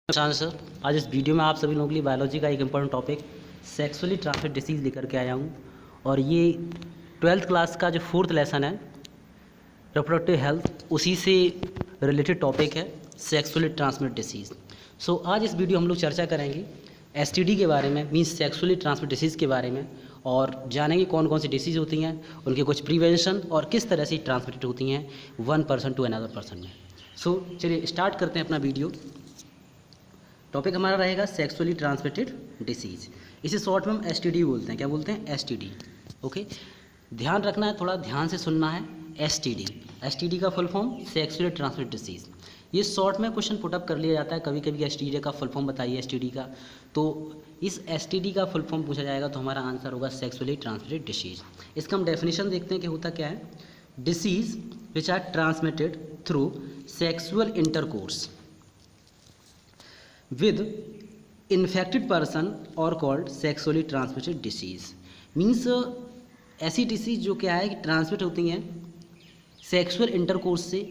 नमस्कार सर। आज इस वीडियो में आप सभी लोगों के लिए बायोलॉजी का एक important topic sexually transmitted disease लेकर के आया हूँ और ये 12th क्लास का जो 4th लेसन है रिप्रोडक्टिव हेल्थ, उसी से रिलेटेड टॉपिक है सेक्सुअली ट्रांसमिटेड डिसीज़। सो आज इस वीडियो हम लोग चर्चा करेंगे एसटीडी के बारे में, मीन्स सेक्सुअली ट्रांसमिटेड डिसीज़ के बारे में, और जानेंगे कौन कौन सी डिसीज़ होती हैं, उनके कुछ प्रिवेंशन और किस तरह से ट्रांसमिटेड होती हैं one person to another person में। सो चलिए स्टार्ट करते हैं अपना वीडियो। टॉपिक हमारा रहेगा सेक्सुअली ट्रांसमिटेड डिसीज़। इसे शॉर्ट में हम एसटीडी बोलते हैं। क्या बोलते हैं? एसटीडी। ओके, ध्यान रखना है, थोड़ा ध्यान से सुनना है। एसटीडी, एसटीडी का full form sexually transmitted disease. ये शॉर्ट में क्वेश्चन पुटअप कर लिया जाता है, कभी कभी एसटीडी का फुल फॉर्म बताइए एसटीडी का, तो इस एसटीडी का फुल फॉर्म पूछा जाएगा तो हमारा आंसर होगा सेक्सुअली ट्रांसमिटेड डिसीज़। इसका हम डेफिनेशन देखते हैं कि होता क्या है। Disease which are transmitted through sexual intercourse with infected person or called sexually transmitted disease। Means ऐसी डिसीज़ जो क्या है कि ट्रांसमिट होती हैं सेक्सुअल इंटरकोर्स से,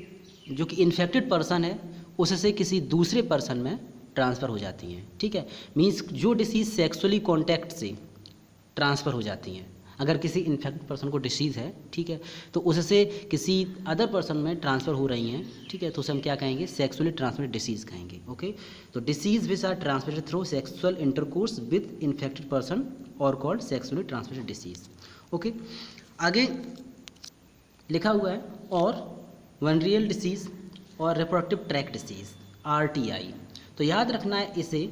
जो कि इन्फेक्टेड पर्सन है उससे किसी दूसरे पर्सन में ट्रांसफ़र हो जाती हैं। ठीक है, मीन्स जो डिसीज़ सेक्सुअली कॉन्टैक्ट से ट्रांसफ़र हो जाती हैं। अगर किसी इन्फेक्टेड पर्सन को डिसीज़ है, ठीक है, तो उससे किसी अदर पर्सन में ट्रांसफ़र हो रही हैं, ठीक है, तो उसे हम क्या कहेंगे? सेक्सुअली ट्रांसमिटेड डिसीज़ कहेंगे। ओके, तो disease which are transmitted through sexual intercourse with infected person और called sexually transmitted disease. Okay, आगे लिखा हुआ है और वेनरियल डिसीज़ और रिप्रोडक्टिव ट्रैक्ट डिसीज़, आरटीआई। तो याद रखना है इसे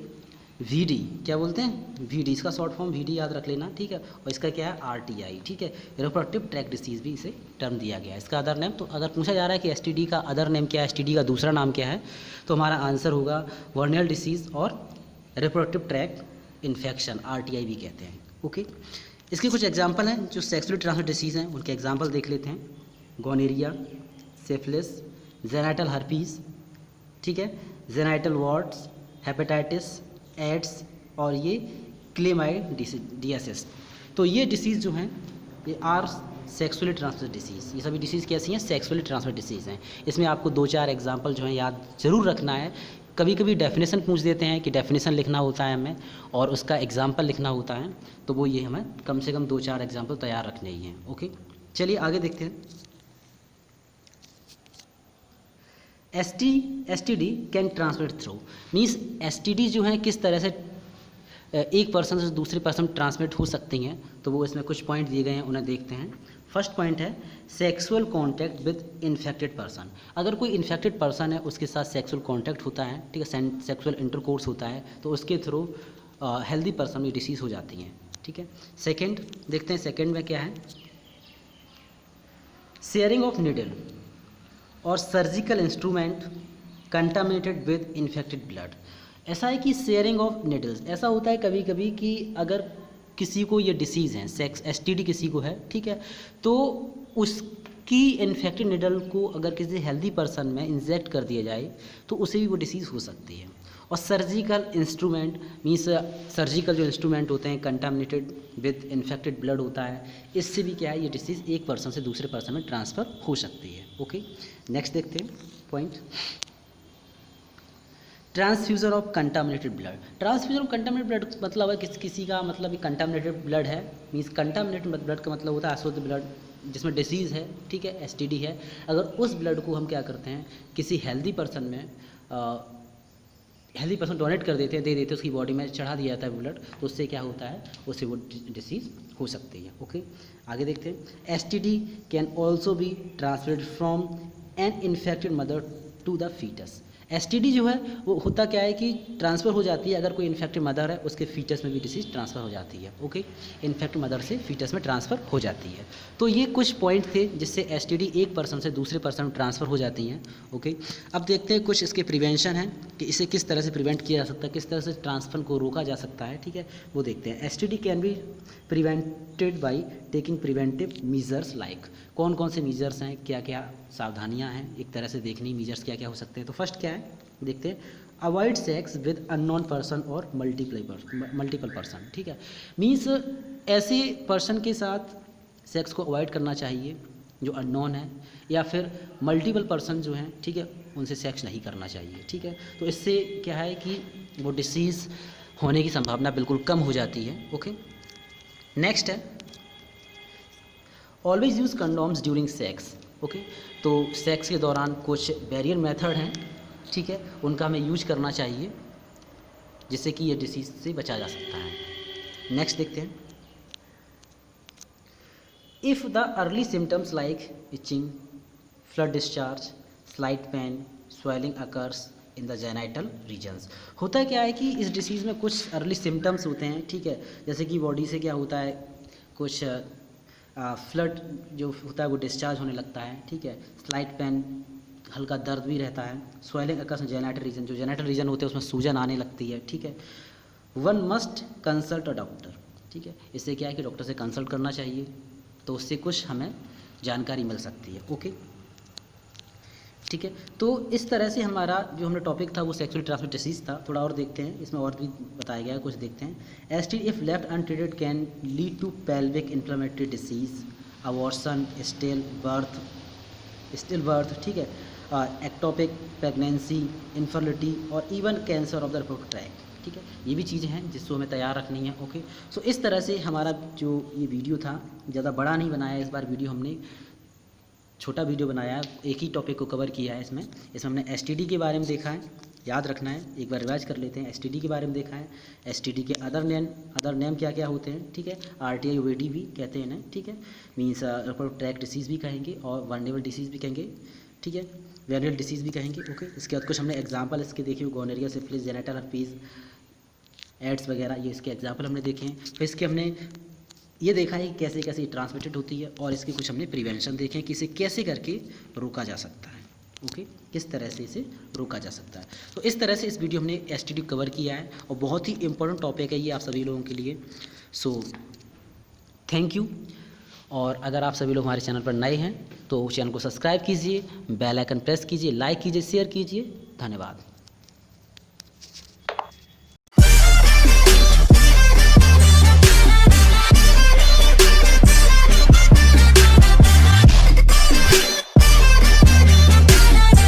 वीडी, क्या बोलते हैं? वीडी, इसका शॉर्ट फॉर्म वीडी याद रख लेना, ठीक है। और इसका क्या है? आरटीआई, ठीक है। रिप्रोडक्टिव ट्रैक्ट डिसीज़ भी इसे टर्म दिया गया है। इसका अदर नेम, तो अगर पूछा जा रहा है कि एसटीडी का अदर नेम क्या है, एसटीडी का दूसरा नाम क्या है, तो हमारा आंसर होगा वर्नियल डिसीज़ और रिप्रोडक्टिव ट्रैक्ट इन्फेक्शन, आरटीआई भी कहते हैं। ओके, इसके कुछ एग्जाम्पल हैं जो सेक्सुअली ट्रांसमिटेड डिसीज़ हैं, उनके एग्जाम्पल देख लेते हैं। गोनेरिया, सिफिलिस, जेनाइटल हर्पीज़, ठीक है, जेनाइटल वार्ट्स, हेपेटाइटिस, एड्स और ये क्लेमाइडियासिस। तो ये डिसीज़ जो हैं ये आर सेक्सुअली ट्रांसमिटेड डिसीज़। ये सभी डिसीज़ कैसी हैं? सेक्सुअली ट्रांसमिटेड डिसीज़ हैं। इसमें आपको 2-4 एग्जांपल जो हैं याद ज़रूर रखना है। कभी कभी डेफिनेशन पूछ देते हैं कि डेफिनेशन लिखना होता है हमें और उसका एग्जाम्पल लिखना होता है, तो वो ये हमें कम से कम 2-4 एग्जाम्पल तैयार रखने ही हैं। ओके, चलिए आगे देखते हैं। STD can transmit through, means STD जो है किस तरह से एक पर्सन से दूसरे पर्सन ट्रांसमिट हो सकती हैं, तो वो इसमें कुछ पॉइंट दिए गए हैं, उन्हें देखते हैं। फर्स्ट पॉइंट है sexual contact with infected person. अगर कोई इन्फेक्टेड पर्सन है उसके साथ सेक्सुअल कांटेक्ट होता है, ठीक है, सेक्सुअल इंटरकोर्स होता है, तो उसके थ्रू हेल्दी पर्सन में डिसीज़ हो जाती हैं। ठीक है, सेकेंड देखते हैं, सेकेंड में क्या है? शेयरिंग ऑफ नीडल और surgical instrument contaminated with infected blood. ऐसा है कि शेयरिंग ऑफ निडल्स, ऐसा होता है कभी कभी कि अगर किसी को ये डिसीज़ है, सेक्स एसटीडी किसी को है, ठीक है, तो उसकी इन्फेक्टेड निडल को अगर किसी हेल्दी पर्सन में इंजेक्ट कर दिया जाए तो उसे भी वो डिसीज़ हो सकती है। और सर्जिकल इंस्ट्रूमेंट मीन्स सर्जिकल जो इंस्ट्रूमेंट होते हैं कंटामिनेटेड विद इन्फेक्टेड ब्लड होता है, इससे भी क्या है? ये डिसीज़ एक पर्सन से दूसरे पर्सन में ट्रांसफ़र हो सकती है। ओके, नेक्स्ट देखते हैं point, transfusion of contaminated blood. Transfusion of contaminated blood मतलब है किसी का मतलब कंटामिनेटेड ब्लड है, मीन्स कंटामिनेटेड ब्लड का मतलब होता है अशुद्ध ब्लड जिसमें डिसीज़ है, ठीक है, एसटीडी है। अगर उस ब्लड को हम क्या करते हैं किसी हेल्दी पर्सन में, हेल्दी पर्सन डोनेट कर देते हैं, दे देते हैं, उसकी बॉडी में चढ़ा दिया जाता है ब्लड, तो उससे क्या होता है? उससे वो डिसीज़ हो सकती है। ओके, आगे देखते हैं। STD can also be transferred from an infected mother to the foetus. STD जो है वो होता क्या है कि ट्रांसफ़र हो जाती है, अगर कोई इन्फेक्टेड मदर है उसके फीटस में भी डिसीज़ ट्रांसफ़र हो जाती है। ओके, इन्फेक्टेड मदर से फीटस में ट्रांसफ़र हो जाती है। तो ये कुछ पॉइंट थे जिससे एसटीडी एक पर्सन से दूसरे पर्सन में ट्रांसफ़र हो जाती हैं। ओके, अब देखते हैं कुछ इसके प्रिवेंशन हैं कि इसे किस तरह से प्रिवेंट किया जा सकता है, किस तरह से ट्रांसफ़र को रोका जा सकता है। ठीक है, वो देखते हैं। STD can be prevented by taking preventive measures like. कौन कौन से मीजर्स हैं, क्या क्या सावधानियां हैं, एक तरह से देखनी मीजर्स क्या क्या हो सकते हैं। तो फर्स्ट क्या है देखते हैं, avoid sex with unknown person और मल्टीपल पर्सन। ठीक है, मीन्स ऐसे पर्सन के साथ सेक्स को अवॉइड करना चाहिए जो अननोन है, या फिर मल्टीपल पर्सन जो हैं, ठीक है, उनसे सेक्स नहीं करना चाहिए, ठीक है। तो इससे क्या है कि वो डिसीज़ होने की संभावना बिल्कुल कम हो जाती है। ओके, नेक्स्ट है always use condoms during sex. Okay, तो सेक्स के दौरान कुछ बैरियर मेथड हैं, ठीक है, उनका हमें यूज करना चाहिए जिससे कि ये डिसीज़ से बचा जा सकता है। नेक्स्ट देखते हैं, if the early symptoms like itching, flood discharge, slight pain, swelling occurs in the genital regions. होता क्या है कि इस डिसीज़ में कुछ अर्ली सिम्टम्स होते हैं, ठीक है, जैसे कि बॉडी से क्या होता है, कुछ फ्लड जो होता है वो डिस्चार्ज होने लगता है, ठीक है, स्लाइट पेन, हल्का दर्द भी रहता है, स्वेलिंग अकर्स जेनाइटल रीजन, जो जेनाइटल रीजन होते हैं उसमें सूजन आने लगती है, ठीक है। One must consult a doctor, ठीक है, इससे क्या है कि डॉक्टर से कंसल्ट करना चाहिए, तो उससे कुछ हमें जानकारी मिल सकती है। ओके, ठीक है, तो इस तरह से हमारा जो हमने टॉपिक था वो सेक्सुअली ट्रांसमिटेड डिसीज़ था। थोड़ा और देखते हैं, इसमें और भी बताया गया है, कुछ देखते हैं। STD if left untreated can lead to pelvic inflammatory disease, abortion, still birth, ठीक है, एक्टोपिक प्रेगनेंसी, इनफर्टिलिटी और even cancer of the reproductive tract, ठीक है, ये भी चीज़ें हैं जिसको हमें तैयार रखनी है। ओके, सो इस तरह से हमारा जो ये वीडियो था, ज़्यादा बड़ा नहीं बनाया इस बार वीडियो, हमने छोटा वीडियो बनाया है, एक ही टॉपिक को कवर किया है। इसमें हमने एसटीडी के बारे में देखा है, याद रखना है, एक बार रिवाइज कर लेते हैं। एसटीडी के बारे में देखा है, एसटीडी के अदर नेम क्या क्या होते हैं, ठीक है, आरटीआई ओवीडी भी कहते हैं ना, ठीक है, मीन्स रिप्रोडक्टिव ट्रैक्ट डिसीज़ भी कहेंगे और वल्नरेबल डिसीज़ भी कहेंगे, ठीक है, वेरियल डिसीज़ भी कहेंगे। ओके, इसके बाद कुछ हमने एग्जाम्पल इसके देखे, gonorrhoea, syphilis, genital herpes, AIDS वगैरह, ये इसके एग्जाम्पल हमने देखे हैं। फिर इसके हमने ये देखा है कि कैसे कैसे ट्रांसमिटेड होती है, और इसके कुछ हमने प्रिवेंशन देखे हैं कि इसे कैसे करके रोका जा सकता है। ओके, किस तरह से इसे रोका जा सकता है। तो इस तरह से इस वीडियो हमने एसटीडी कवर किया है, और बहुत ही इंपॉर्टेंट टॉपिक है ये आप सभी लोगों के लिए। So thank you. और अगर आप सभी लोग हमारे चैनल पर नए हैं तो चैनल को सब्सक्राइब कीजिए, बेल आइकन प्रेस कीजिए, लाइक कीजिए, शेयर कीजिए। धन्यवाद।